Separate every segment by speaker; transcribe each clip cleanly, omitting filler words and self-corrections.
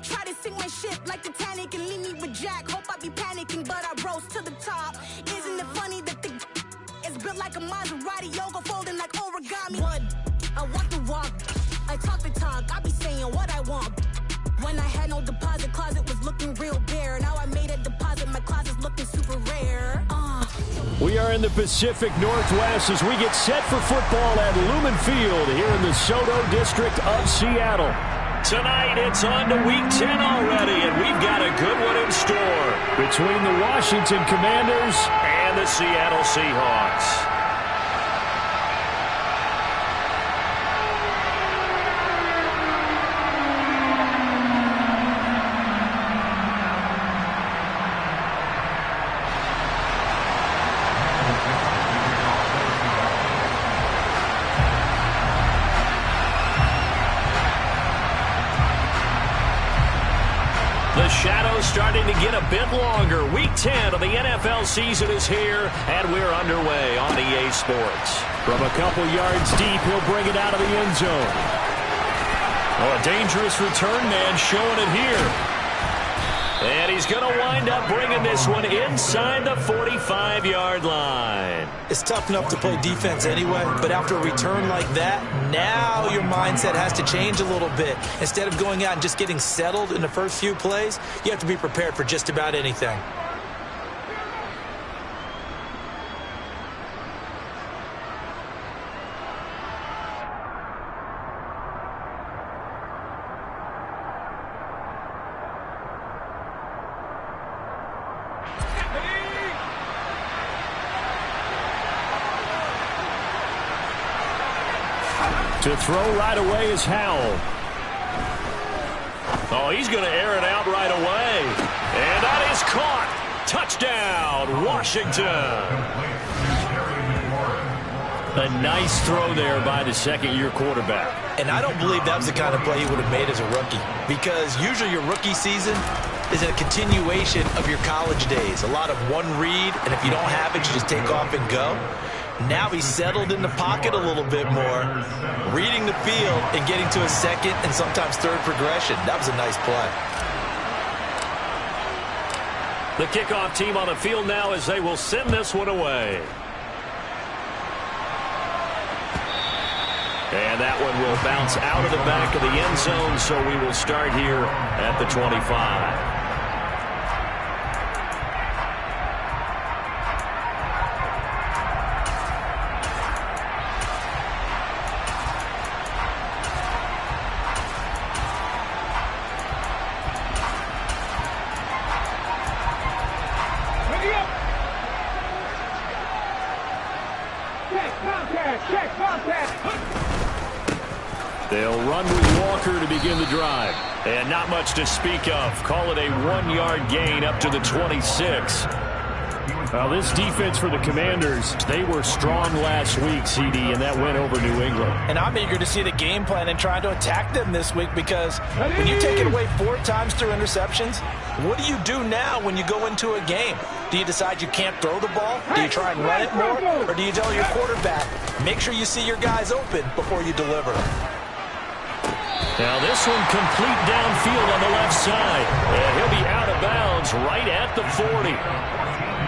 Speaker 1: try to sink my ship like Titanic and leave me with Jack. Hope I be panicking, but I rose to the top. Isn't it funny that the is built like a Maserati, yoga folding like origami? What? I walk the walk, I talk the talk, I be saying what I want. When I had no deposit, closet was looking real bare. Now I made a deposit, my closet's looking super rare.
Speaker 2: We are in the Pacific Northwest as we get set for football at Lumen Field here in the SoDo district of Seattle.
Speaker 3: Tonight it's on to Week 10 already, and we've got a good one in store
Speaker 2: between the Washington Commanders
Speaker 3: and the Seattle Seahawks. The shadow's starting to get a bit longer. Week 10 of the NFL season is here, and we're underway on EA Sports.
Speaker 2: From a couple yards deep, he'll bring it out of the end zone.
Speaker 3: Oh, a dangerous return man showing it here. And he's going to wind up bringing this one inside the 45-yard line.
Speaker 4: It's tough enough to play defense anyway, but after a return like that, now your mindset has to change a little bit. Instead of going out and just getting settled in the first few plays, you have to be prepared for just about anything.
Speaker 2: To throw right away is Howell.
Speaker 3: Oh, he's going to air it out right away. And that is caught. Touchdown, Washington.
Speaker 2: A nice throw there by the second-year quarterback.
Speaker 4: And I don't believe that was the kind of play he would have made as a rookie, because usually your rookie season is a continuation of your college days. A lot of one read, and if you don't have it, you just take off and go. Now he's settled in the pocket a little bit more, reading the field and getting to a second and sometimes third progression. That was a nice play.
Speaker 3: The kickoff team on the field now as they will send this one away. And that one will bounce out of the back of the end zone, so we will start here at the 25.
Speaker 2: They'll run with Walker to begin the drive.
Speaker 3: And not much to speak of. Call it a 1-yard gain up to the 26.
Speaker 2: Well, this defense for the Commanders, they were strong last week, CD, and that went over New England.
Speaker 4: And I'm eager to see the game plan and try to attack them this week, because when you take it away 4 times through interceptions, what do you do now when you go into a game? Do you decide you can't throw the ball? Do you try and run it more? Or do you tell your quarterback, make sure you see your guys open before you deliver?
Speaker 3: Now this one complete downfield on the left side. And he'll be out of bounds right at the 40.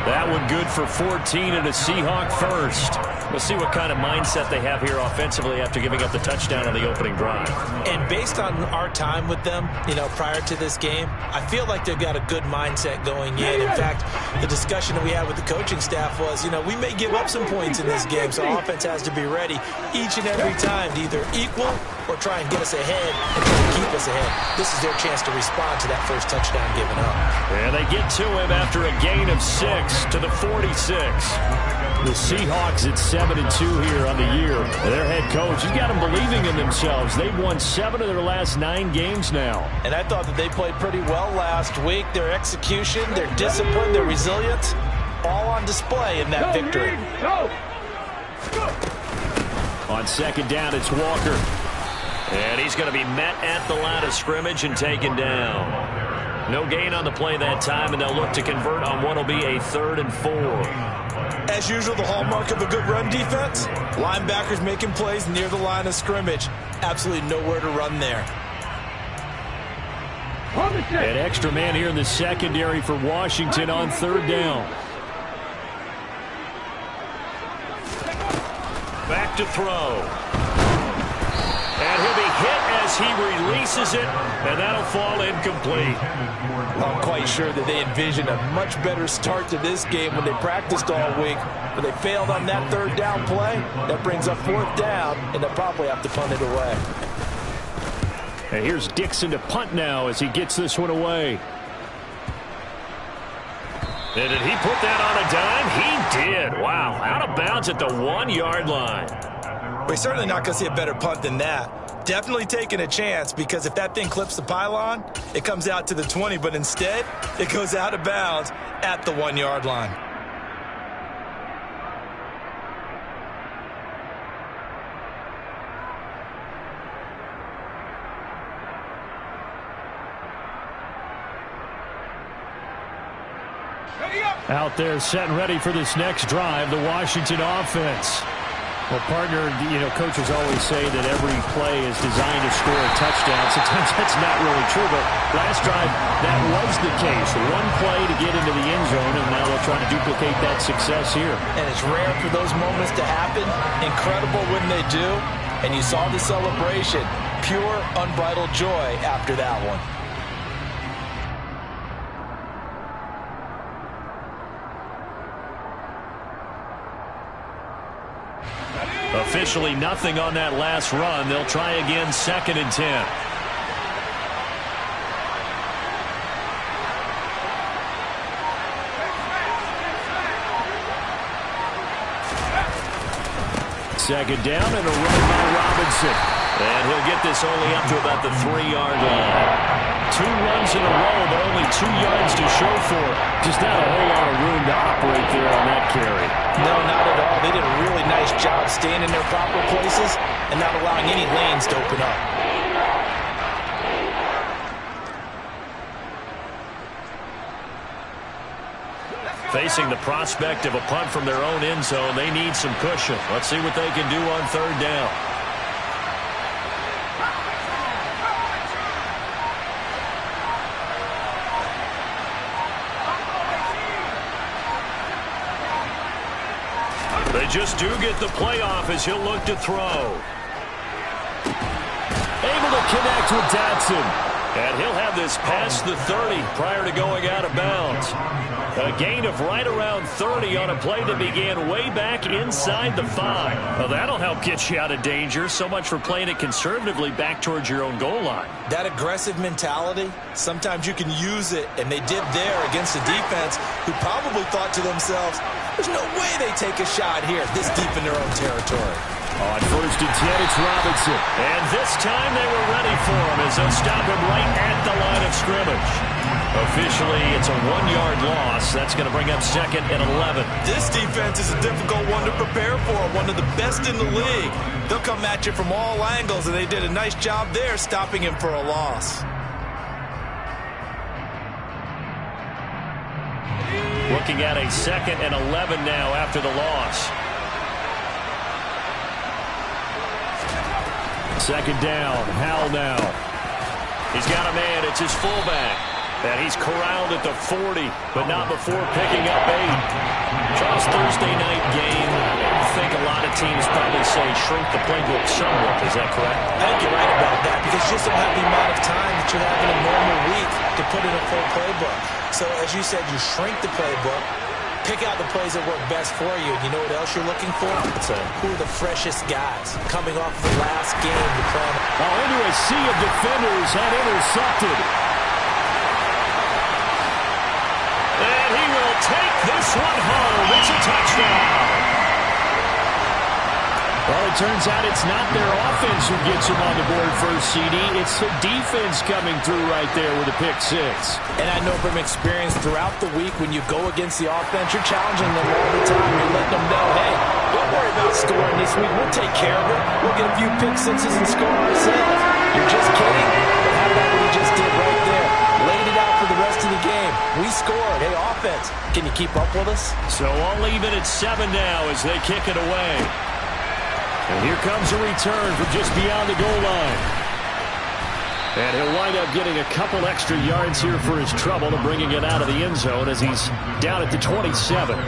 Speaker 3: That one good for 14 and a Seahawk first. We'll see what kind of mindset they have here offensively after giving up the touchdown on the opening drive.
Speaker 4: And based on our time with them, prior to this game, I feel like they've got a good mindset going in. In fact, the discussion that we had with the coaching staff was, we may give up some points in this game, so offense has to be ready each and every time to either equal or try and get us ahead and try to keep us ahead. This is their chance to respond to that first touchdown given up.
Speaker 3: And they get to him after a gain of 6 to the 46.
Speaker 2: The Seahawks at 7-2 here on the year. Their head coach, he's got them believing in themselves. They've won 7 of their last 9 games now.
Speaker 4: And I thought that they played pretty well last week. Their execution, their discipline, their resilience, all on display in that victory.
Speaker 2: On second down, it's Walker.
Speaker 3: And he's going to be met at the line of scrimmage and taken down. No gain on the play that time, and they'll look to convert on what will be a 3rd and 4.
Speaker 4: As usual, the hallmark of a good run defense, linebackers making plays near the line of scrimmage. Absolutely nowhere to run there.
Speaker 2: An extra man here in the secondary for Washington on third down.
Speaker 3: Back to throw. And he'll be hit as he releases it, and that'll fall incomplete.
Speaker 4: I'm quite sure that they envisioned a much better start to this game when they practiced all week, but they failed on that third down play. That brings up fourth down, and they'll probably have to punt it away.
Speaker 2: And here's Dixon to punt now as he gets this one away.
Speaker 3: And did he put that on a dime? He did. Wow, out of bounds at the 1-yard line.
Speaker 4: We're certainly not going to see a better punt than that. Definitely taking a chance, because if that thing clips the pylon, it comes out to the 20, but instead, it goes out of bounds at the 1-yard line.
Speaker 2: Out there set and ready for this next drive, the Washington offense. Well, partner, coaches always say that every play is designed to score a touchdown. Sometimes that's not really true, but last drive, that was the case. One play to get into the end zone, and now they'll try to duplicate that success here.
Speaker 4: And it's rare for those moments to happen. Incredible when they do. And you saw the celebration. Pure, unbridled joy after that one.
Speaker 3: Officially nothing on that last run. They'll try again, 2nd and 10.
Speaker 2: Second down and a run by Robinson.
Speaker 3: And he'll get this only up to about the 3-yard line. 2 runs in a row, but only 2 yards to show for it.
Speaker 2: Just not a whole lot of room to operate there on that carry.
Speaker 4: No, not at all. They did a really nice job staying in their proper places and not allowing any lanes to open up.
Speaker 3: Facing the prospect of a punt from their own end zone, they need some cushion. Let's see what they can do on third down. They just do get the playoff as he'll look to throw.
Speaker 2: Able to connect with Dotson.
Speaker 3: And he'll have this past the 30 prior to going out of bounds. A gain of right around 30 on a play that began way back inside the 5. Well, that'll help get you out of danger. So much for playing it conservatively back towards your own goal line.
Speaker 4: That aggressive mentality, sometimes you can use it, and they did there against a defense who probably thought to themselves, there's no way they take a shot here this deep in their own territory.
Speaker 2: On 1st and 10, it's Robinson.
Speaker 3: And this time they were ready for him as they'll stop him right at the line of scrimmage. Officially, it's a 1-yard loss. That's going to bring up 2nd and 11.
Speaker 4: This defense is a difficult one to prepare for, one of the best in the league. They'll come at you from all angles, and they did a nice job there stopping him for a loss.
Speaker 3: Looking at a 2nd and 11 now after the loss.
Speaker 2: 2nd down, Howell now.
Speaker 3: He's got a man, it's his fullback. And he's corralled at the 40, but not before picking up 8. Charles, Thursday night game, I think a lot of teams probably say shrink the playbook somewhat. Is that correct?
Speaker 4: I think you're right about that, because you just don't have the amount of time that you have in a normal week to put in a full playbook. So, as you said, you shrink the playbook, pick out the plays that work best for you. And you know what else you're looking for? Who are the freshest guys coming off of the last game to play?
Speaker 2: Into a sea of defenders and intercepted.
Speaker 3: And he will take this one home. It's a touchdown.
Speaker 2: Well, it turns out it's not their offense who gets them on the board first, CD. It's the defense coming through right there with a pick 6.
Speaker 4: And I know from experience throughout the week, when you go against the offense, you're challenging them all the time. You're letting them know, hey, don't worry about scoring this week. We'll take care of it. We'll get a few pick 6s and score ourselves. You're just kidding? But how about what you just did right there? Laid it out for the rest of the game. We scored. Hey, offense, can you keep up with us?
Speaker 3: So all even at 7 now as they kick it away.
Speaker 2: And here comes a return from just beyond the goal line. And he'll wind up getting a couple extra yards here for his trouble and bringing it out of the end zone as he's down at the 27.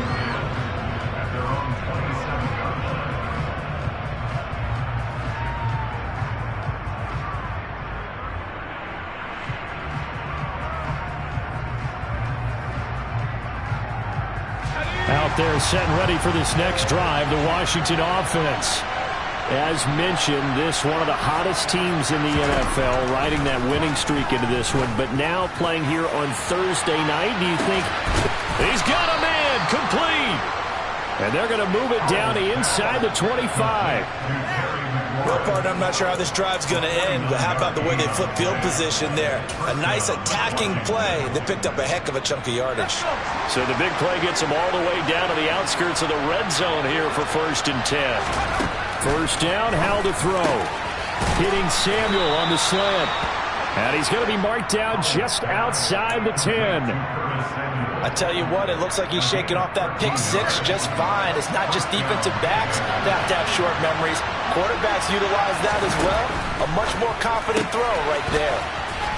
Speaker 2: Out there set and ready for this next drive, the Washington offense. As mentioned, this one of the hottest teams in the NFL, riding that winning streak into this one, but now playing here on Thursday night. Do you think he's got a man complete? And they're going to move it down to inside the 25.
Speaker 4: Well, partner, I'm not sure how this drive's going to end, but how about the way they flip field position there? A nice attacking play. They picked up a heck of a chunk of yardage.
Speaker 2: So the big play gets them all the way down to the outskirts of the red zone here for 1st and 10. First down, Howell to throw. Hitting Samuel on the slant. And he's going to be marked down just outside the 10.
Speaker 4: I tell you what, it looks like he's shaking off that pick six just fine. It's not just defensive backs that have to have short memories. Quarterbacks utilize that as well. A much more confident throw right there.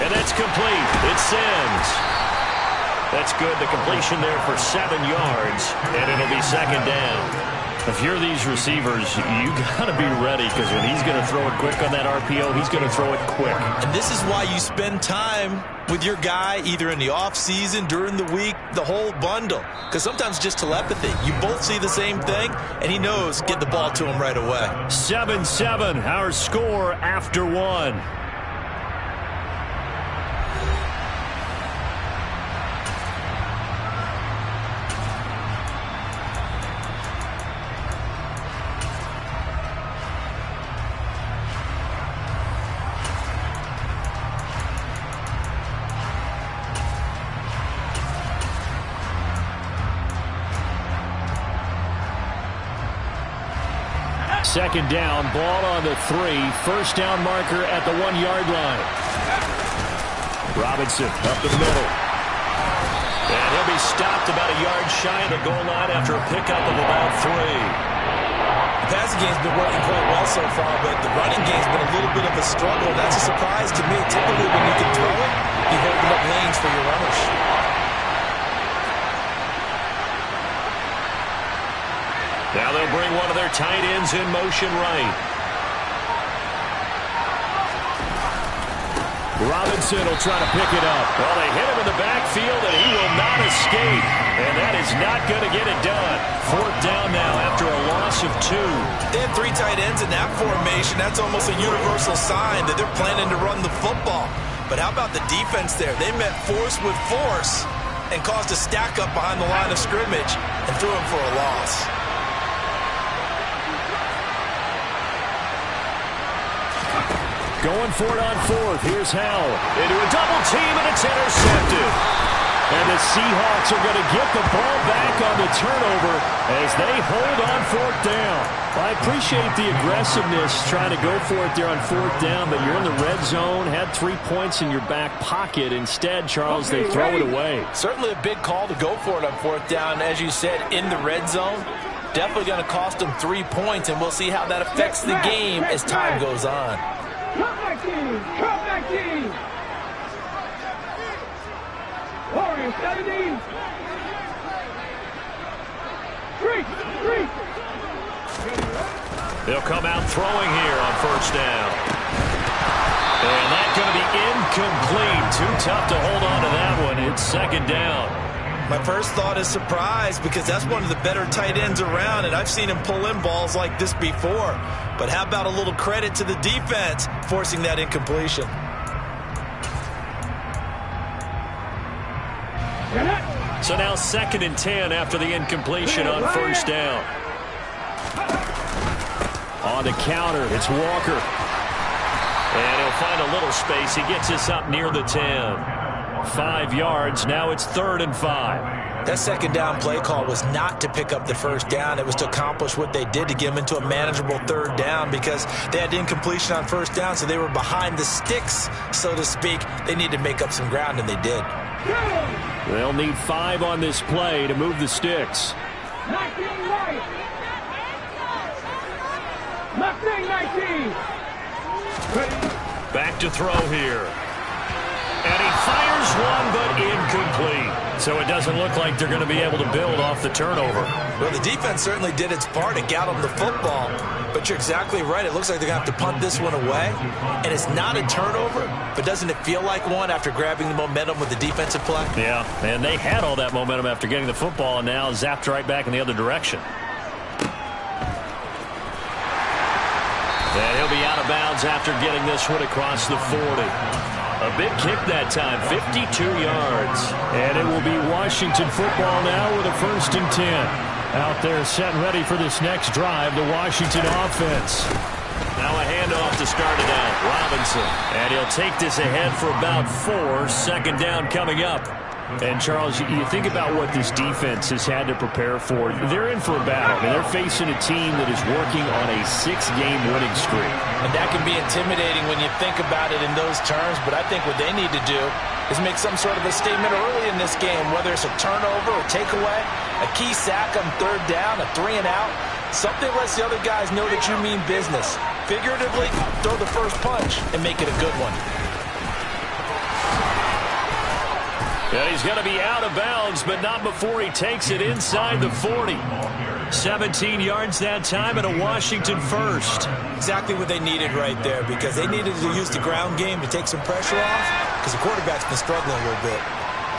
Speaker 3: And that's complete. It sends. That's good. The completion there for 7 yards. And it'll be 2nd down. If you're these receivers, you got to be ready, because when he's going to throw it quick on that RPO, he's going to throw it quick.
Speaker 4: And this is why you spend time with your guy either in the offseason, during the week, the whole bundle. Because sometimes just telepathy. You both see the same thing, and he knows get the ball to him right away.
Speaker 3: 7-7, our score after 1.
Speaker 2: Second down, ball on the 3. First down marker at the 1-yard line. Robinson up the middle.
Speaker 3: And he'll be stopped about a yard shy of the goal line after a pickup of about 3.
Speaker 4: The passing game's been working quite well so far, but the running game's been a little bit of a struggle. That's a surprise to me. Typically, when you can throw it, you open up lanes for your runners.
Speaker 3: Now they'll bring one of their tight ends in motion right.
Speaker 2: Robinson will try to pick it up.
Speaker 3: Well, they hit him in the backfield, and he will not escape. And that is not going to get it done. 4th down now after a loss of 2.
Speaker 4: They had 3 tight ends in that formation. That's almost a universal sign that they're planning to run the football. But how about the defense there? They met force with force and caused a stack up behind the line of scrimmage and threw him for a loss.
Speaker 2: Going for it on 4th. Here's Howell.
Speaker 3: Into a double team, and it's intercepted.
Speaker 2: And the Seahawks are going to get the ball back on the turnover as they hold on 4th down. I appreciate the aggressiveness trying to go for it there on 4th down, but you're in the red zone, had 3 points in your back pocket. Instead, Charles, they throw it away.
Speaker 4: Certainly a big call to go for it on 4th down. As you said, in the red zone, definitely going to cost them 3 points, and we'll see how that affects the game as time goes on.
Speaker 5: Come back team! Come back team! Warriors 17! Three!
Speaker 3: They'll come out throwing here on 1st down. And that's going to be incomplete. Too tough to hold on to that one. It's 2nd down.
Speaker 4: My first thought is surprise, because that's one of the better tight ends around, and I've seen him pull in balls like this before. But how about a little credit to the defense forcing that incompletion?
Speaker 3: So now 2nd and 10 after the incompletion on 1st down.
Speaker 2: On the counter, it's Walker.
Speaker 3: And he'll find a little space. He gets us up near the 10. 5 yards. Now it's 3rd and 5.
Speaker 4: That 2nd down play call was not to pick up the 1st down. It was to accomplish what they did, to get them into a manageable 3rd down, because they had incompletion on 1st down, so they were behind the sticks, so to speak. They needed to make up some ground, and they did.
Speaker 2: They'll need 5 on this play to move the sticks.
Speaker 5: 19 right! Left wing 19! Ready?
Speaker 3: Back to throw here. And he fires one, but incomplete. So it doesn't look like they're going to be able to build off the turnover.
Speaker 4: Well, the defense certainly did its part. It got them the football. But you're exactly right. It looks like they're going to have to punt this one away. And it's not a turnover, but doesn't it feel like one after grabbing the momentum with the defensive play?
Speaker 3: Yeah, and they had all that momentum after getting the football and now zapped right back in the other direction. And he'll be out of bounds after getting this one across the 40. A big kick that time, 52 yards.
Speaker 2: And it will be Washington football now with a 1st and 10. Out there set and ready for this next drive, the Washington offense.
Speaker 3: Now a handoff to start it out. Robinson. And he'll take this ahead for about 4. 2nd down coming up. And, Charles, you think about what this defense has had to prepare for. They're in for a battle. I mean, they're facing a team that is working on a 6-game winning streak.
Speaker 4: And that can be intimidating when you think about it in those terms. But I think what they need to do is make some sort of a statement early in this game, whether it's a turnover or takeaway, a key sack on 3rd down, a 3 and out. Something lets the other guys know that you mean business. Figuratively, throw the first punch and make it a good one.
Speaker 3: Yeah, he's going to be out of bounds, but not before he takes it inside the 40. 17 yards that time and a Washington 1st.
Speaker 4: Exactly what they needed right there, because they needed to use the ground game to take some pressure off, because the quarterback's been struggling a little bit.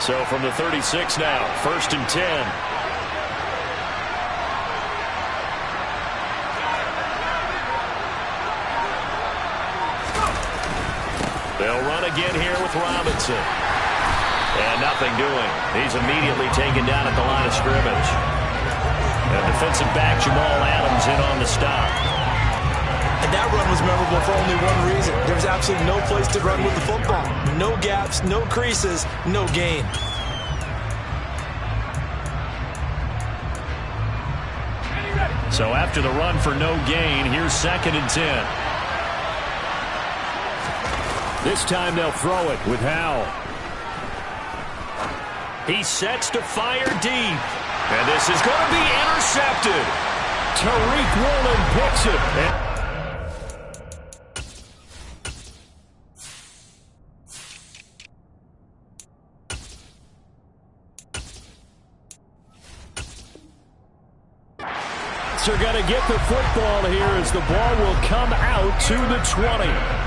Speaker 3: So from the 36 now, 1st and 10. They'll run again here with Robinson. And nothing doing. He's immediately taken down at the line of scrimmage. And defensive back Jamal Adams in on the stop.
Speaker 4: And that run was memorable for only one reason. There was absolutely no place to run with the football. No gaps, no creases, no gain.
Speaker 3: So after the run for no gain, here's 2nd and 10.
Speaker 2: This time they'll throw it with Howell.
Speaker 3: He sets to fire deep. And this is going to be intercepted.
Speaker 2: Tariq Woolen picks it. They're going to get the football here as the ball will come out to the 20.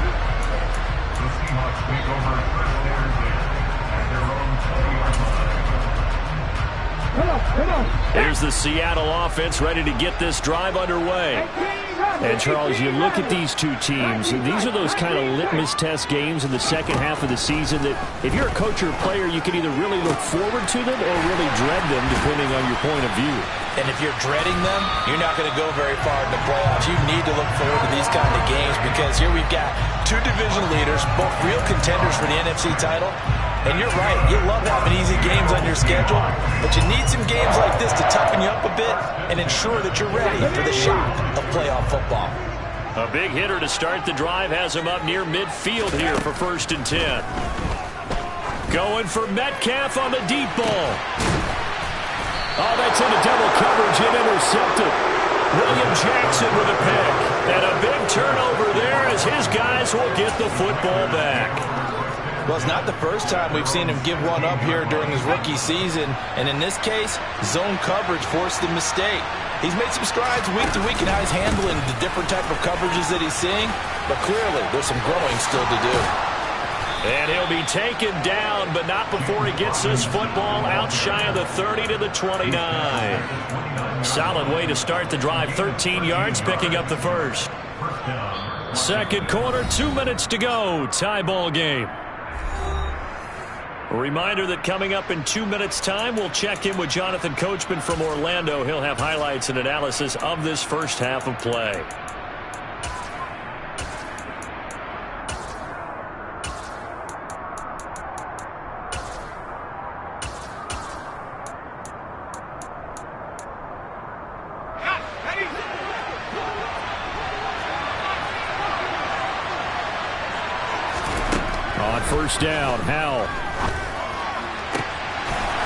Speaker 2: Here's the Seattle offense ready to get this drive underway. And, Charles, you look at these two teams, and these are those kind of litmus test games in the second half of the season that if you're a coach or a player, you can either really look forward to them or really dread them depending on your point of view.
Speaker 4: And if you're dreading them, you're not going to go very far in the playoffs. You need to look forward to these kind of games because here we've got 2 division leaders, both real contenders for the NFC title. And you're right, you love having easy games on your schedule, but you need some games like this to toughen you up a bit and ensure that you're ready for the shock of playoff football.
Speaker 3: A big hitter to start the drive has him up near midfield here for 1st and 10. Going for Metcalf on the deep ball. Oh, that's into double coverage and intercepted. William Jackson with a pick. And a big turnover there as his guys will get the football back.
Speaker 4: Well, it's not the first time we've seen him give one up here during his rookie season. And in this case, zone coverage forced the mistake. He's made some strides week to week in how he's handling the different type of coverages that he's seeing. But clearly, there's some growing still to do.
Speaker 3: And he'll be taken down, but not before he gets this football out shy of the 30 to the 29. Solid way to start the drive. 13 yards, picking up the 1st. 2nd quarter, 2 minutes to go. Tie ball game. A reminder that coming up in 2 minutes' time, we'll check in with Jonathan Coachman from Orlando. He'll have highlights and analysis of this first half of play.
Speaker 2: On 1st down, Howell.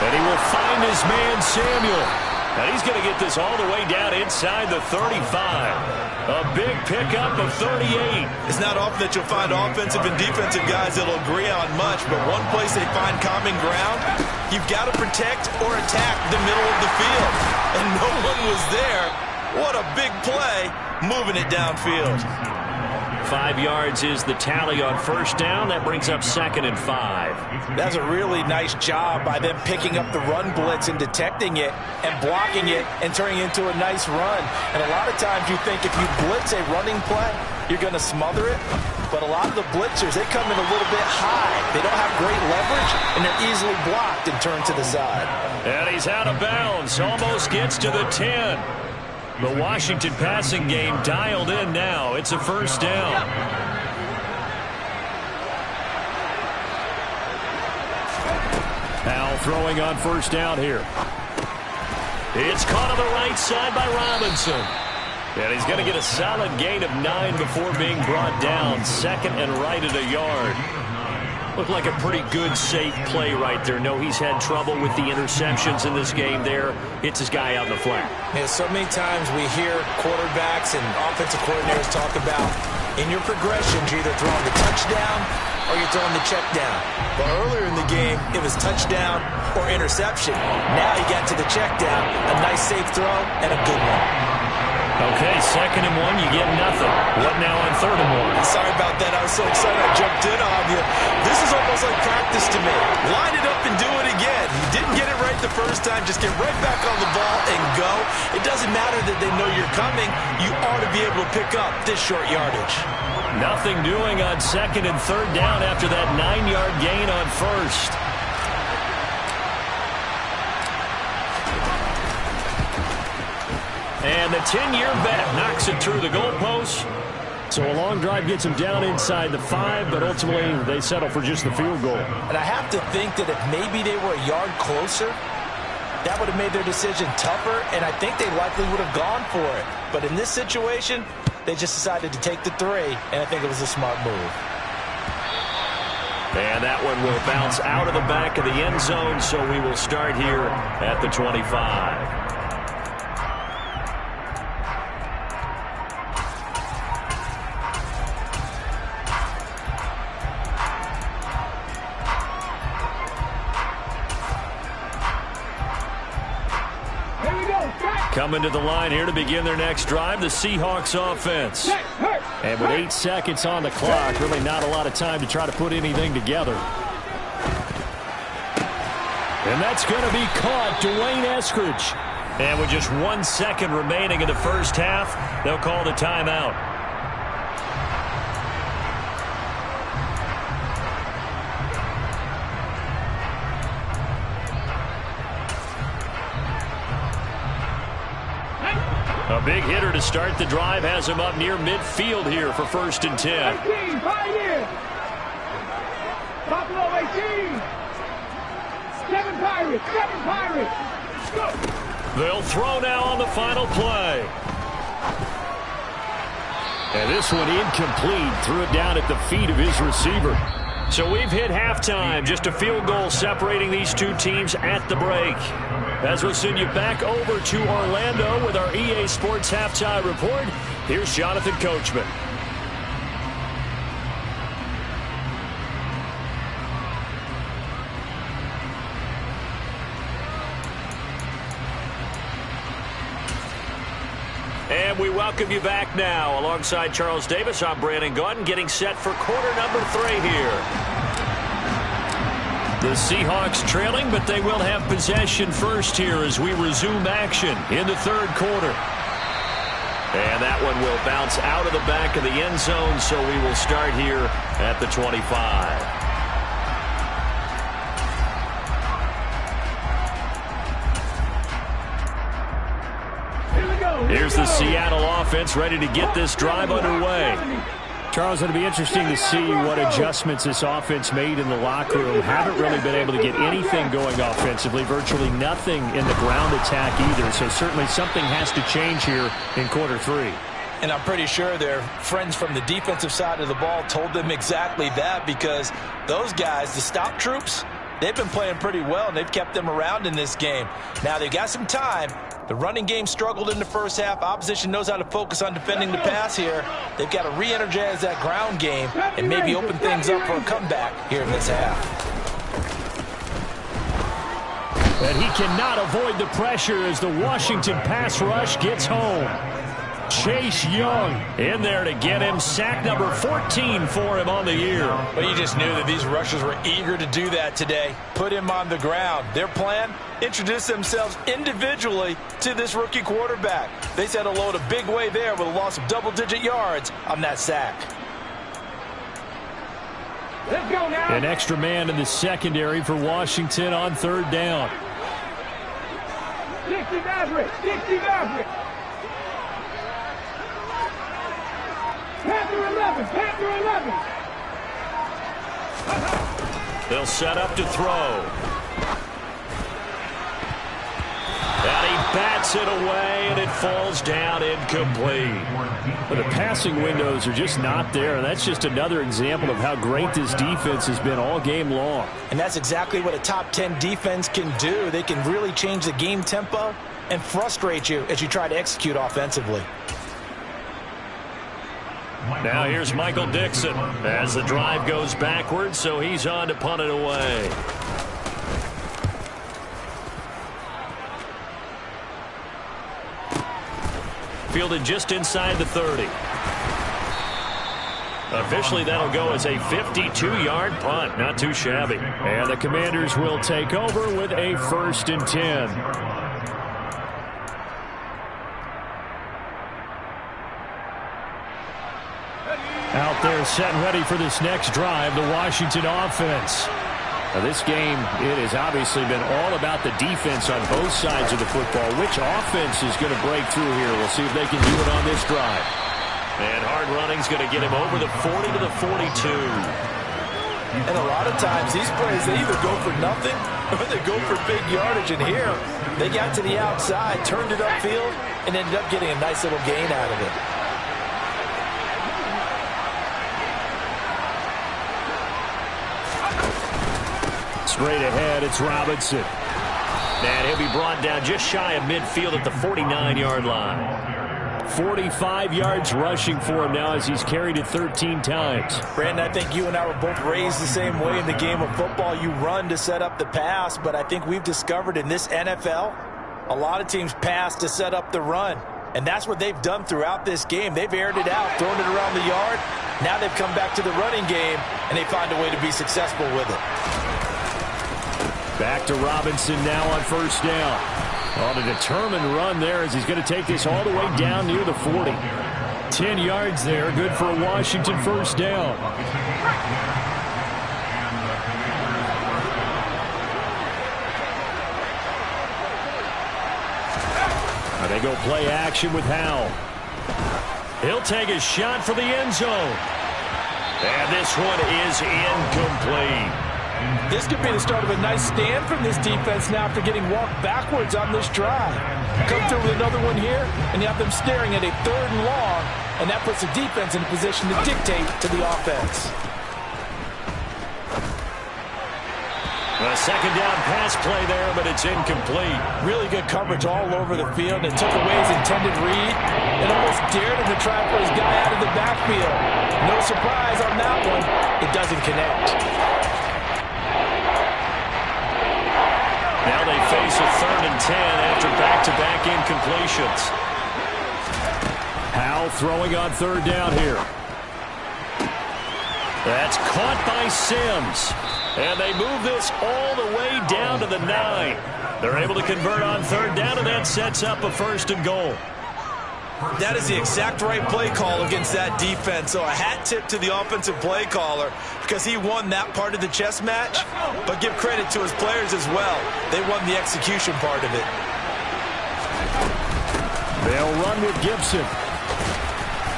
Speaker 3: And he will find his man, Samuel. And he's going to get this all the way down inside the 35. A big pickup of 38.
Speaker 4: It's not often that you'll find offensive and defensive guys that will agree on much, but one place they find common ground, you've got to protect or attack the middle of the field. And no one was there. What a big play, moving it downfield.
Speaker 3: 5 yards is the tally on first down. That brings up 2nd and 5.
Speaker 4: That's a really nice job by them picking up the run blitz and detecting it and blocking it and turning it into a nice run. And a lot of times you think if you blitz a running play, you're going to smother it. But a lot of the blitzers, they come in a little bit high. They don't have great leverage, and they're easily blocked and turned to the side.
Speaker 3: And he's out of bounds. Almost gets to the 10. The Washington passing game dialed in now. It's a first down. Powell throwing on first down here. It's caught on the right side by Robinson. And he's going to get a solid gain of 9 before being brought down. 2nd and right at a yard. Looked like a pretty good, safe play right there. No, he's had trouble with the interceptions in this game there. Hits his guy out in the flat.
Speaker 4: Yeah, so many times we hear quarterbacks and offensive coordinators talk about in your progressions, you're either throwing the touchdown or you're throwing the check down. But earlier in the game, it was touchdown or interception. Now you got to the check down, a nice safe throw, and a good one.
Speaker 3: Okay, 2nd and 1, you get nothing. What now on 3rd and 1?
Speaker 4: Sorry about that. I was so excited I jumped in on you. This is almost like practice to me. Line it up and do it again. You didn't get it right the first time. Just get right back on the ball and go. It doesn't matter that they know you're coming. You ought to be able to pick up this short yardage.
Speaker 3: Nothing doing on 2nd and 3rd down after that 9-yard gain on 1st. And the 10-year bet knocks it through the goalpost. So a long drive gets them down inside the 5, but ultimately they settle for just the field goal.
Speaker 4: And I have to think that if maybe they were a yard closer, that would have made their decision tougher, and I think they likely would have gone for it. But in this situation, they just decided to take the 3, and I think it was a smart move.
Speaker 3: And that one will bounce out of the back of the end zone, so we will start here at the 25. Coming to the line here to begin their next drive, the Seahawks offense. And with 8 seconds on the clock, really not a lot of time to try to put anything together. And that's going to be caught, Dwayne Eskridge. And with just 1 second remaining in the first half, they'll call the timeout. A big hitter to start the drive has him up near midfield here for 1st and 10.
Speaker 5: 18, Pioneers. Buffalo 18. 7 Pirates, 7 Pirates. Go.
Speaker 3: They'll throw now on the final play. And this one incomplete. Threw it down at the feet of his receiver. So we've hit halftime. Just a field goal separating these two teams at the break. As we'll send you back over to Orlando with our EA Sports Halftime Report, here's Jonathan Coachman. And we welcome you back now. Alongside Charles Davis, I'm Brandon Gaudin, getting set for quarter number 3 here. The Seahawks trailing, but they will have possession first here as we resume action in the 3rd quarter. And that one will bounce out of the back of the end zone, so we will start here at the 25. Here's the Seattle offense ready to get this drive underway.
Speaker 2: Charles, it'll be interesting to see what adjustments this offense made in the locker room. Haven't really been able to get anything going offensively, virtually nothing in the ground attack either. So certainly something has to change here in quarter 3.
Speaker 4: And I'm pretty sure their friends from the defensive side of the ball told them exactly that, because those guys, the stop troops, they've been playing pretty well, and they've kept them around in this game. Now, they've got some time. The running game struggled in the first half. Opposition knows how to focus on defending the pass here. They've got to re-energize that ground game and maybe open things up for a comeback here in this half.
Speaker 2: And he cannot avoid the pressure as the Washington pass rush gets home. Chase Young in there to get him. Sack number 14 for him on the year.
Speaker 4: But you just knew that these rushers were eager to do that today. Put him on the ground. Their plan? Introduce themselves individually to this rookie quarterback. They said hello to Big Way there with a loss of double-digit yards on that sack.
Speaker 5: Let's go now.
Speaker 2: An extra man in the secondary for Washington on third down.
Speaker 5: 60 Maverick. 60 Maverick. Panther 11. Panther 11.
Speaker 3: They'll set up to throw. And he bats it away, and it falls down incomplete.
Speaker 2: But the passing windows are just not there. And that's just another example of how great this defense has been all game long.
Speaker 4: And that's exactly what a top 10 defense can do. They can really change the game tempo and frustrate you as you try to execute offensively.
Speaker 3: Now here's Michael Dixon as the drive goes backwards, so he's on to punt it away. Fielded just inside the 30. Officially, that'll go as a 52-yard punt. Not too shabby.
Speaker 2: And the Commanders will take over with a 1st and 10. Out there set and ready for this next drive, the Washington offense. Now this game, it has obviously been all about the defense on both sides of the football. Which offense is going to break through here? We'll see if they can do it on this drive.
Speaker 3: And hard running's going to get him over the 40 to the 42.
Speaker 4: And a lot of times, these plays, they either go for nothing or they go for big yardage. And here, they got to the outside, turned it upfield, and ended up getting a nice little gain out of it.
Speaker 2: Straight ahead, it's Robinson.
Speaker 3: And he'll be brought down just shy of midfield at the 49-yard line.
Speaker 2: 45 yards rushing for him now as he's carried it 13 times.
Speaker 4: Brandon, I think you and I were both raised the same way in the game of football. You run to set up the pass, but I think we've discovered in this NFL, a lot of teams pass to set up the run. And that's what they've done throughout this game. They've aired it out, thrown it around the yard. Now they've come back to the running game, and they find a way to be successful with it.
Speaker 2: Back to Robinson now on 1st down. On a determined run there as he's going to take this all the way down near the 40. 10 yards there, good for a Washington 1st down. Now they go play action with Howell.
Speaker 3: He'll take a shot for the end zone. And this one is incomplete.
Speaker 4: This could be the start of a nice stand from this defense now after getting walked backwards on this drive. Come through with another one here, and you have them staring at a 3rd and long, and that puts the defense in a position to dictate to the offense.
Speaker 3: A 2nd down pass play there, but it's incomplete.
Speaker 4: Really good coverage all over the field, and it took away his intended read and almost dared him to try for his guy out of the backfield. No surprise on that one. It doesn't connect.
Speaker 3: Now they face a 3rd and 10 after back-to-back incompletions.
Speaker 2: Howell throwing on 3rd down here.
Speaker 3: That's caught by Sims. And they move this all the way down to the 9. They're able to convert on 3rd down, and that sets up a 1st and goal.
Speaker 4: That is the exact right play call against that defense. So a hat tip to the offensive play caller because he won that part of the chess match. But give credit to his players as well. They won the execution part of it.
Speaker 2: They'll run with Gibson.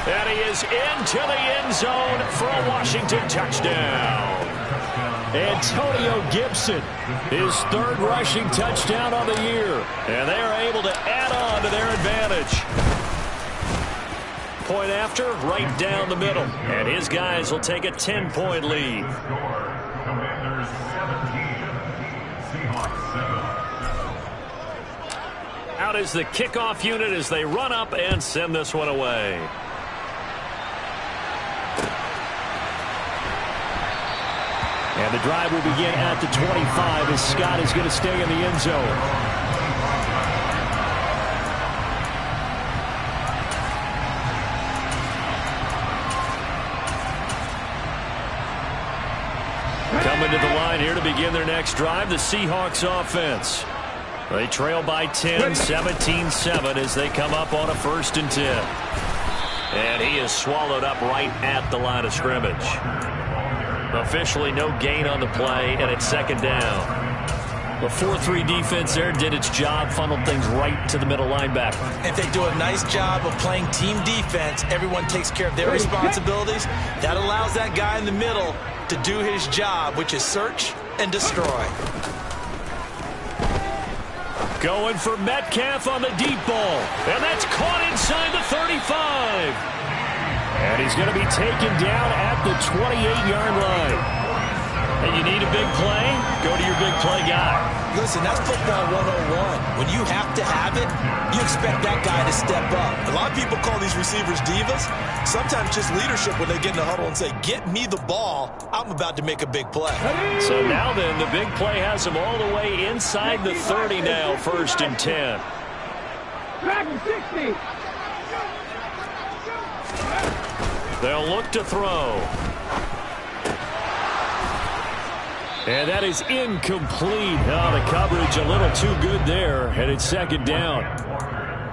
Speaker 3: And he is into the end zone for a Washington touchdown.
Speaker 2: Antonio Gibson, his 3rd rushing touchdown on the year.
Speaker 3: And they are able to add on to their advantage. Point after, right down the middle. And his guys will take a 10-point lead. out as the kickoff unit as they run up and send this one away.
Speaker 2: And the drive will begin at the 25 as Scott is going to stay in the end zone.
Speaker 3: Coming to the line here to begin their next drive, the Seahawks offense. They trail by 10, 17-7 as they come up on a 1st and 10. And he is swallowed up right at the line of scrimmage. Officially no gain on the play, and it's 2nd down. The 4-3 defense there did its job, funneled things right to the middle linebacker.
Speaker 4: If they do a nice job of playing team defense, everyone takes care of their responsibilities. That allows that guy in the middle to do his job, which is search and destroy.
Speaker 3: Going for Metcalf on the deep ball, and that's caught inside the 35.
Speaker 2: And he's going to be taken down at the 28-yard line.
Speaker 3: And you need a big play? Go to your big play guy.
Speaker 4: Listen, that's football 101. When you have to have it, you expect that guy to step up. A lot of people call these receivers divas. Sometimes just leadership when they get in the huddle and say, get me the ball. I'm about to make a big play.
Speaker 3: So now then, the big play has him all the way inside the 30 now, 1st and 10.
Speaker 5: Back to 60.
Speaker 3: They'll look to throw.
Speaker 2: And that is incomplete. Oh, the coverage a little too good there, and it's 2nd down.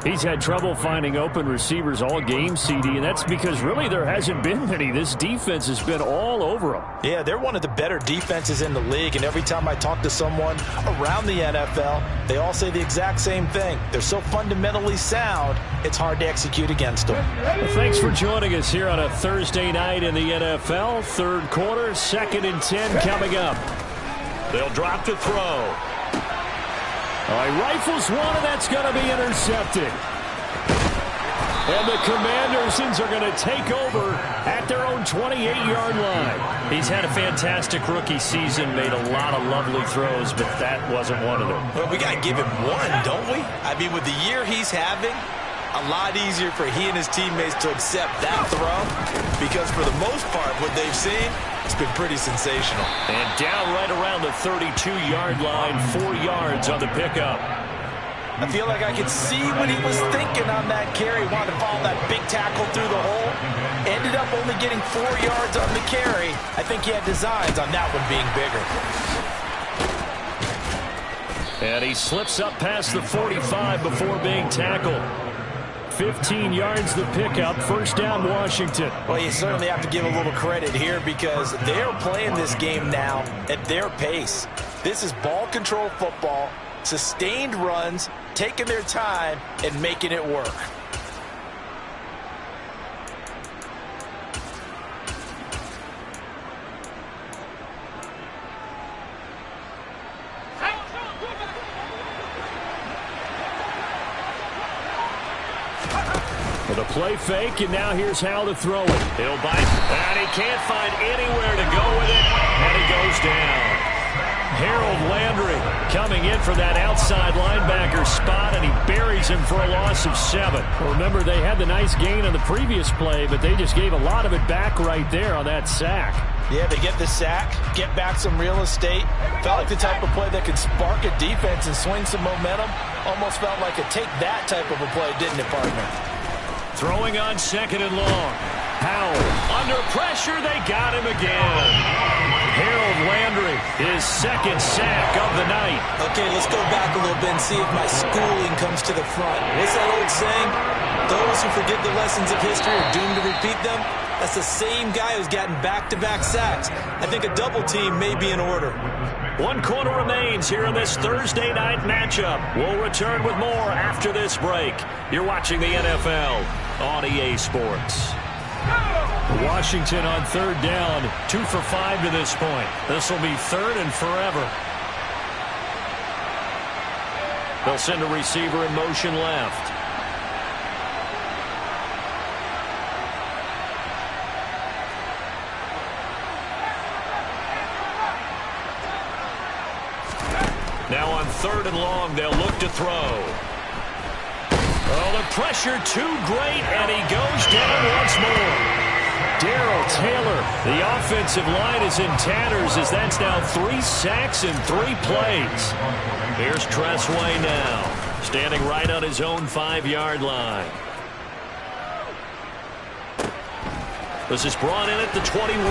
Speaker 2: He's had trouble finding open receivers all game, CD, and that's because really there hasn't been many. This defense has been all over them.
Speaker 4: Yeah, they're one of the better defenses in the league, and every time I talk to someone around the NFL, they all say the exact same thing. They're so fundamentally sound, it's hard to execute against them.
Speaker 2: Well, thanks for joining us here on a Thursday night in the NFL. 3rd quarter, 2nd and 10 coming up.
Speaker 3: They'll drop to throw.
Speaker 2: All right, rifles one, and that's going to be intercepted. And the Commanders are going to take over at their own 28-yard line.
Speaker 3: He's had a fantastic rookie season, made a lot of lovely throws, but that wasn't one of them.
Speaker 4: Well, we got to give him one, don't we? I mean, with the year he's having, a lot easier for he and his teammates to accept that throw because for the most part, what they've seen, it's been pretty sensational.
Speaker 3: And down right around the 32-yard line, 4 yards on the pickup.
Speaker 4: I feel like I could see what he was thinking on that carry. Wanted to follow that big tackle through the hole. Ended up only getting 4 yards on the carry. I think he had designs on that one being bigger.
Speaker 3: And he slips up past the 45 before being tackled.
Speaker 2: 15 yards the pickup. 1st down, Washington.
Speaker 4: Well, you certainly have to give a little credit here because they're playing this game now at their pace. This is ball control football, sustained runs, taking their time, and making it work.
Speaker 2: With a play fake, and now here's how to throw it.
Speaker 3: He'll bite, and he can't find anywhere to go with it, and he goes down. Harold Landry coming in for that outside linebacker spot, and he buries him for a loss of 7.
Speaker 2: Well, remember, they had the nice gain on the previous play, but they just gave a lot of it back right there on that sack.
Speaker 4: Yeah, they get the sack, get back some real estate. Felt like the type of play that could spark a defense and swing some momentum. Almost felt like a take that type of a play, didn't it, partner?
Speaker 3: Throwing on 2nd and long. Howell under pressure. They got him again. Harold Landry, his 2nd sack of the night.
Speaker 4: Okay, let's go back a little bit and see if my schooling comes to the front. What's that old saying? Those who forget the lessons of history are doomed to repeat them. That's the same guy who's gotten back-to-back sacks. I think a double team may be in order.
Speaker 3: 1 quarter remains here in this Thursday night matchup. We'll return with more after this break. You're watching the NFL on EA Sports.
Speaker 2: Washington on 3rd down, 2 for 5 to this point.
Speaker 3: This will be 3rd and forever. They'll send a receiver in motion left. Now on 3rd and long, they'll look to throw. Oh, the pressure too great, and he goes down once more. Darrell Taylor, the offensive line is in tatters as that's now 3 sacks in 3 plays. Here's Tressway now, standing right on his own 5-yard line. This is brought in at the 21.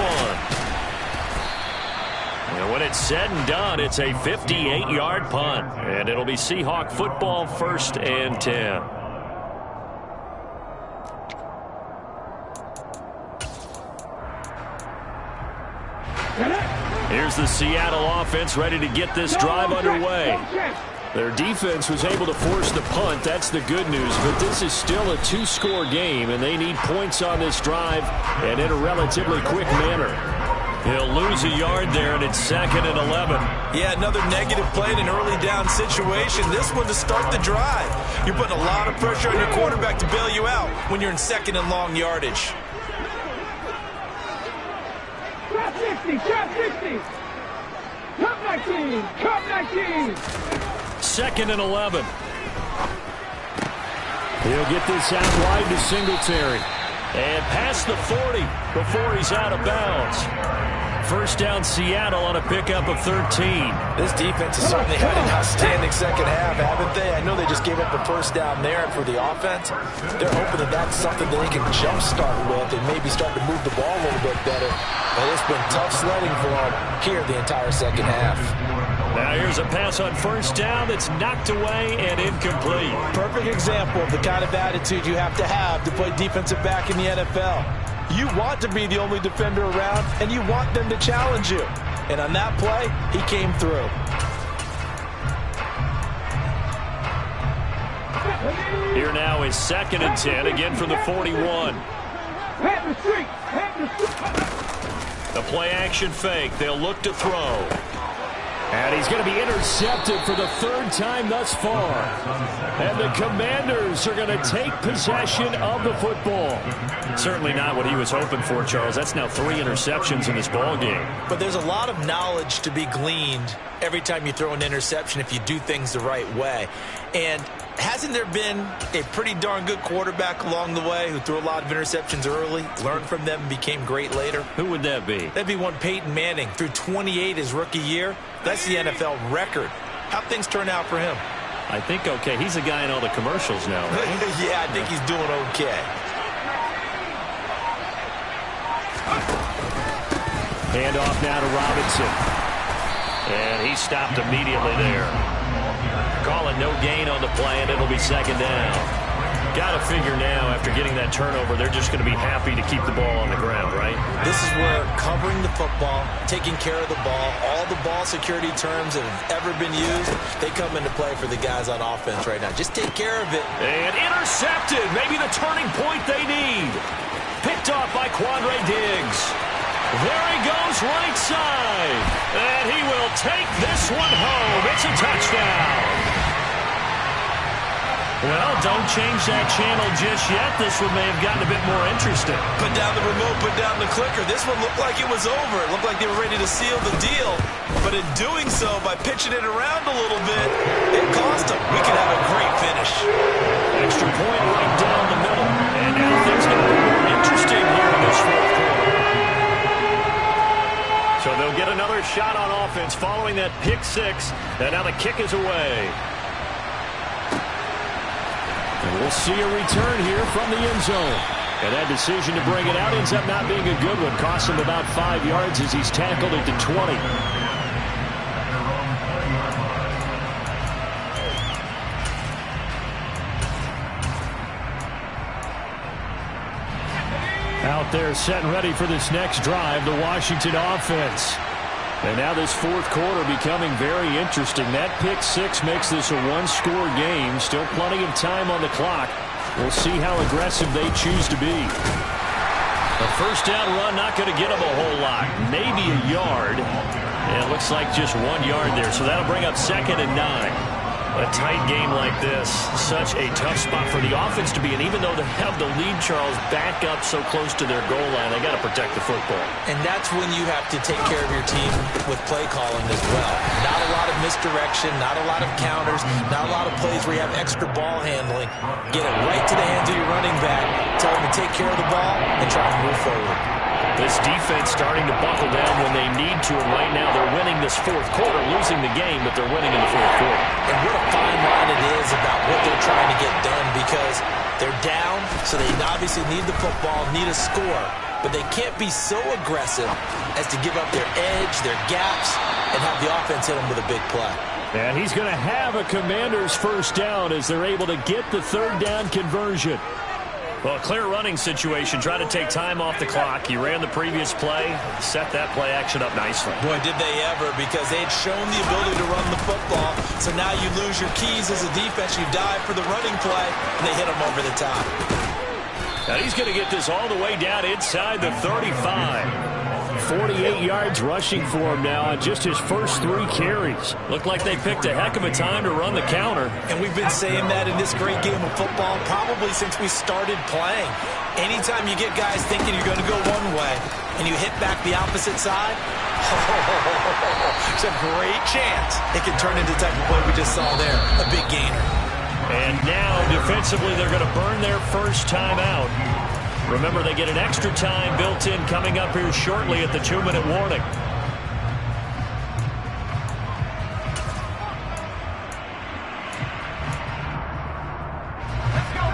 Speaker 3: And when it's said and done, it's a 58-yard punt. And it'll be Seahawk football, 1st and 10. Here's the Seattle offense ready to get this drive underway. Their defense was able to force the punt. That's the good news. But this is still a 2-score game, and they need points on this drive and in a relatively quick manner. He'll lose a yard there, and it's 2nd and 11.
Speaker 4: Yeah, another negative play in an early down situation. This one to start the drive. You're putting a lot of pressure on your quarterback to bail you out when you're in 2nd and long yardage.
Speaker 5: Top 60, top 60. Top 19, top 19.
Speaker 3: 2nd and 11.
Speaker 2: He'll get this out wide to Singletary.
Speaker 3: And past the 40 before he's out of bounds. 1st down Seattle on a pickup of 13.
Speaker 4: This defense has certainly had an outstanding second half, haven't they? I know they just gave up a 1st down there, and for the offense, they're hoping that that's something that they can jumpstart with and maybe start to move the ball a little bit better. But it's been tough sledding for them here the entire second half.
Speaker 3: Now here's a pass on 1st down that's knocked away and incomplete.
Speaker 4: Perfect example of the kind of attitude you have to play defensive back in the NFL. You want to be the only defender around, and you want them to challenge you. And on that play, he came through.
Speaker 3: Here now is 2nd and 10, again from the 41. The play-action fake. They'll look to throw.
Speaker 2: And he's going to be intercepted for the 3rd time thus far. And the Commanders are going to take possession of the football.
Speaker 3: Certainly not what he was hoping for, Charles. That's now 3 interceptions in this ball game.
Speaker 4: But there's a lot of knowledge to be gleaned every time you throw an interception if you do things the right way. And hasn't there been a pretty darn good quarterback along the way who threw a lot of interceptions early, learned from them, and became great later?
Speaker 3: Who would that be?
Speaker 4: That'd be one Peyton Manning. Threw 28 his rookie year. That's the NFL record. How'd things turn out for him?
Speaker 3: I think okay. He's the guy in all the commercials now, right?
Speaker 4: Yeah, I think he's doing okay.
Speaker 2: Hand off now to Robinson.
Speaker 3: And he stopped immediately there. Call it no gain on the play, and it'll be 2nd down. Got to figure now, after getting that turnover, they're just going to be happy to keep the ball on the ground, right?
Speaker 4: This is where covering the football, taking care of the ball, all the ball security terms that have ever been used, they come into play for the guys on offense right now. Just take care of it.
Speaker 3: And intercepted. Maybe the turning point they need. Picked off by Quandre Diggs. There he goes right side. And he will take this one home. It's a touchdown. Well, don't change that channel just yet. This one may have gotten a bit more interesting.
Speaker 4: Put down the remote, put down the clicker. This one looked like it was over. It looked like they were ready to seal the deal. But in doing so, by pitching it around a little bit, it cost them. We could have a great finish.
Speaker 3: Extra point right down the middle. And now things get a bit more interesting here in this 4th quarter. So they'll get another shot on offense following that pick 6. And now the kick is away.
Speaker 2: And we'll see a return here from the end zone. And that decision to bring it out ends up not being a good one. Costs him about 5 yards as he's tackled at the 20. Out there set and ready for this next drive, the Washington offense. And now this 4th quarter becoming very interesting. That pick 6 makes this a 1-score game. Still plenty of time on the clock. We'll see how aggressive they choose to be.
Speaker 3: A 1st down run not going to get them a whole lot. Maybe a yard. And it looks like just 1 yard there. So that'll bring up 2nd and 9. A tight game like this, such a tough spot for the offense to be in. Even though they have the lead, Charles, back up so close to their goal line, they got to protect the football.
Speaker 4: And that's when you have to take care of your team with play calling as well. Not a lot of misdirection, not a lot of counters, not a lot of plays where you have extra ball handling. Get it right to the hands of your running back, tell them to take care of the ball, and try to move forward.
Speaker 3: This defense starting to buckle down when they need to, and right now they're winning this fourth quarter, losing the game, but they're winning in the fourth quarter.
Speaker 4: And what a fine line it is about what they're trying to get done, because they're down, so they obviously need the football, need a score, but they can't be so aggressive as to give up their edge, their gaps, and have the offense hit them with a big play.
Speaker 2: And he's going to have a Commanders first down as they're able to get the third down conversion.
Speaker 3: Well, a clear running situation. Try to take time off the clock. He ran the previous play, set that play action up nicely.
Speaker 4: Boy, did they ever, because they had shown the ability to run the football. So now you lose your keys as a defense. You dive for the running play, and they hit them over the top.
Speaker 3: Now he's going to get this all the way down inside the 35.
Speaker 2: 48 yards rushing for him now on just his first 3 carries.
Speaker 3: Looked like they picked a heck of a time to run the counter.
Speaker 4: And we've been saying that in this great game of football probably since we started playing. Anytime you get guys thinking you're going to go one way and you hit back the opposite side, it's a great chance it can turn into the type of play we just saw there, a big gainer.
Speaker 3: And now defensively they're going to burn their first time out. Remember, they get an extra time built in coming up here shortly at the 2-minute warning.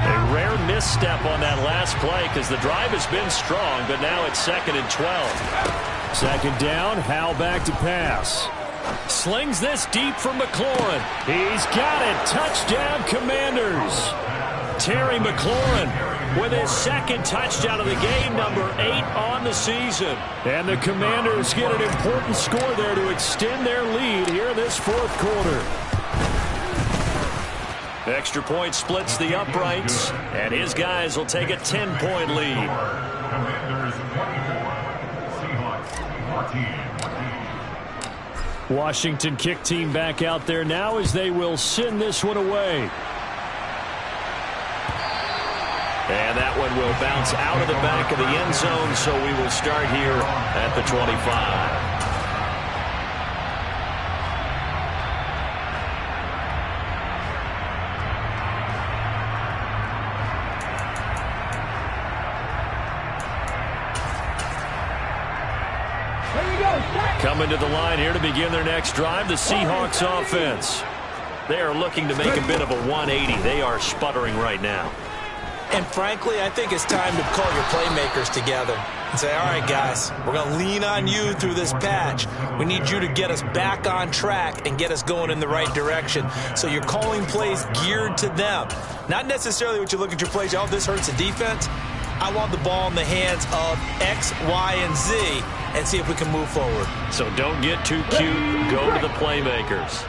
Speaker 3: A rare misstep on that last play because the drive has been strong, but now it's 2nd and 12.
Speaker 2: Second down, Howell back to pass.
Speaker 3: Slings this deep from McLaurin.
Speaker 2: He's got it. Touchdown, Commanders.
Speaker 3: Terry McLaurin with his 2nd touchdown of the game, number 8 on the season.
Speaker 2: And the Commanders get an important score there to extend their lead here in this fourth quarter.
Speaker 3: Extra point splits the uprights, and his guys will take a 10-point lead.
Speaker 2: Washington kick team back out there now as they will send this one away.
Speaker 3: And that one will bounce out of the back of the end zone, so we will start here at the 25. Coming to the line here to begin their next drive, the Seahawks offense. They are looking to make a bit of a 180. They are sputtering right now.
Speaker 4: And frankly, I think it's time to call your playmakers together and say, all right, guys, we're going to lean on you through this patch. We need you to get us back on track and get us going in the right direction. So you're calling plays geared to them. Not necessarily what you look at your plays, oh, this hurts the defense. I want the ball in the hands of X, Y, and Z and see if we can move forward.
Speaker 3: So don't get too cute. Go to the playmakers.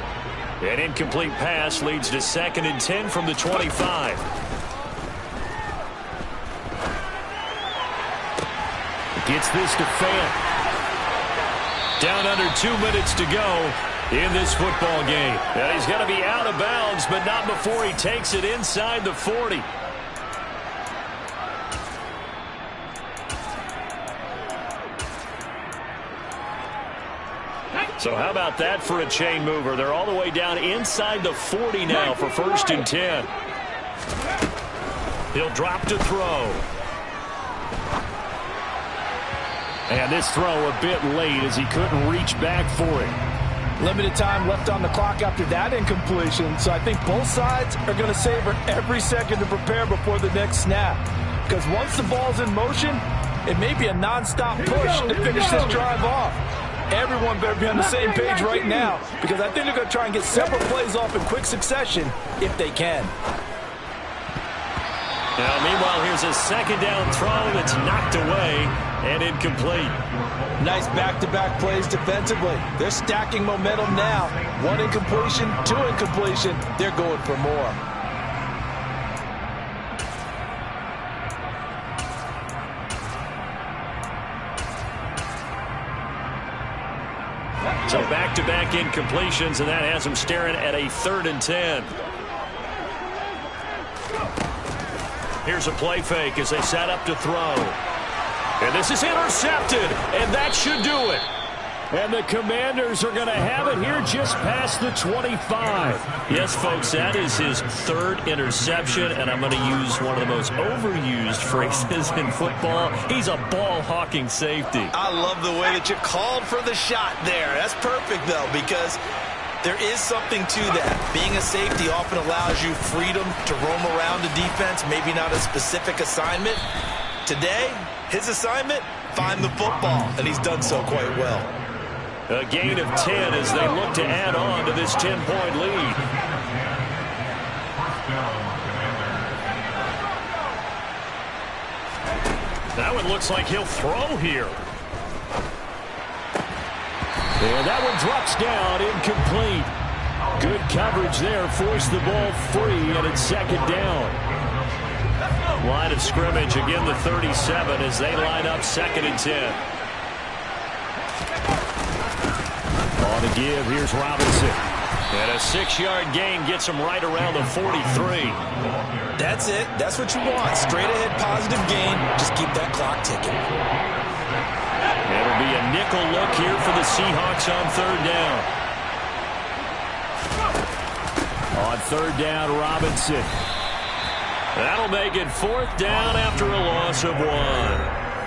Speaker 3: An incomplete pass leads to 2nd and 10 from the 25.
Speaker 2: Gets this to Fant.
Speaker 3: Down under 2 minutes to go in this football game. And he's going to be out of bounds, but not before he takes it inside the 40. So how about that for a chain mover? They're all the way down inside the 40 now for 1st and 10. He'll drop to throw.
Speaker 2: And this throw a bit late as he couldn't reach back for it.
Speaker 6: Limited time left on the clock after that incompletion, so I think both sides are going to savor every second to prepare before the next snap. Because once the ball's in motion, it may be a non-stop push to finish this drive off. Everyone better be on the same page right now, because I think they're going to try and get several plays off in quick succession if they can.
Speaker 3: Now, meanwhile, here's a 2nd down throw that's knocked away and incomplete.
Speaker 4: Nice back-to-back plays defensively. They're stacking momentum now. 1 incompletion, 2 incompletion. They're going for more.
Speaker 3: So back-to-back back-to-back incompletions, and that has him staring at a 3rd and 10. Here's a play fake as they set up to throw. And this is intercepted, and that should do it.
Speaker 2: And the Commanders are going to have it here just past the 25.
Speaker 3: Yes, folks, that is his 3rd interception, and I'm going to use one of the most overused phrases in football. He's a ball-hawking safety.
Speaker 4: I love the way that you called for the shot there. That's perfect, though, because there is something to that. Being a safety often allows you freedom to roam around the defense, maybe not a specific assignment. Today, his assignment, find the football, and he's done so quite well.
Speaker 3: A gain of 10 as they look to add on to this 10-point lead. That one looks like he'll throw here.
Speaker 2: And that one drops down, incomplete. Good coverage there, forced the ball free, and it's 2nd down.
Speaker 3: Line of scrimmage, again the 37 as they line up 2nd and 10.
Speaker 2: On the give, here's Robinson.
Speaker 3: And a 6-yard gain gets him right around the 43.
Speaker 4: That's it. That's what you want. Straight ahead positive gain. Just keep that clock ticking.
Speaker 3: It'll be a nickel look here for the Seahawks on 3rd down.
Speaker 2: On 3rd down, Robinson.
Speaker 3: That'll make it 4th down after a loss of 1.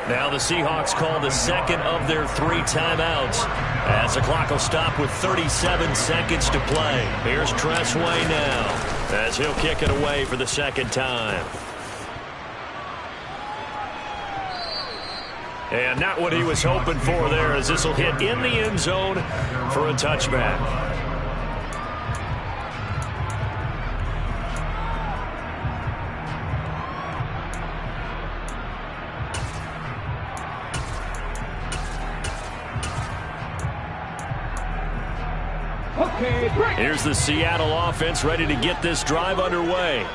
Speaker 3: Now the Seahawks call the 2nd of their 3 timeouts as the clock will stop with 37 seconds to play. Here's Tress Way now as he'll kick it away for the 2nd time. And not what he was hoping for there, as this will hit in the end zone for a touchback. Here's the Seattle offense ready to get this drive underway.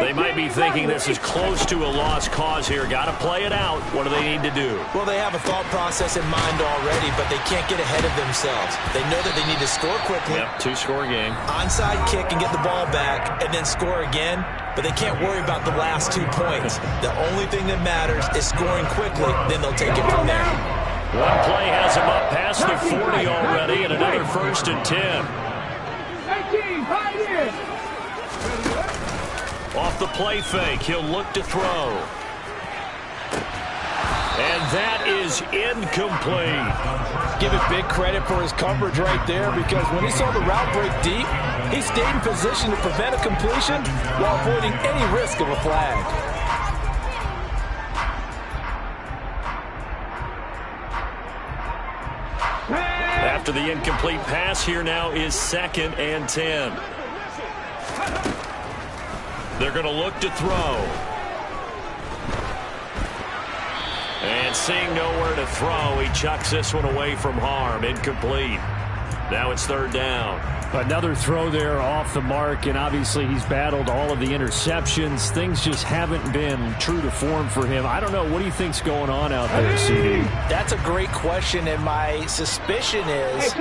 Speaker 3: They might be thinking this is close to a lost cause here. Got to play it out. What do they need to do?
Speaker 4: Well, they have a thought process in mind already, but they can't get ahead of themselves. They know that they need to score quickly.
Speaker 3: Yep, 2-score game.
Speaker 4: Onside kick and get the ball back and then score again, but they can't worry about the last 2 points. The only thing that matters is scoring quickly, then they'll take it from there.
Speaker 3: One play has him up past the 40 already, and another 1st and 10.
Speaker 5: 19, right here.
Speaker 3: Off the play fake, he'll look to throw. And that is incomplete.
Speaker 6: Give it big credit for his coverage right there, because when he saw the route break deep, he stayed in position to prevent a completion while avoiding any risk of a flag.
Speaker 3: After the incomplete pass, here now is 2nd and 10. They're going to look to throw. And seeing nowhere to throw, he chucks this one away from harm. Incomplete. Now it's 3rd down.
Speaker 2: Another throw there off the mark, and obviously he's battled all of the interceptions. Things just haven't been true to form for him. I don't know. What do you think's going on out there, CD?
Speaker 6: That's a great question, and my suspicion is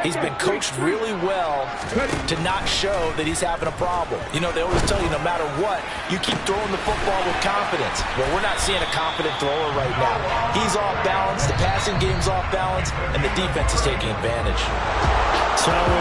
Speaker 6: he's been coached really well to not show that he's having a problem. You know, they always tell you no matter what, you keep throwing the football with confidence. Well, we're not seeing a confident thrower right now. He's off balance, the passing game's off balance, and the defense is taking advantage.
Speaker 2: So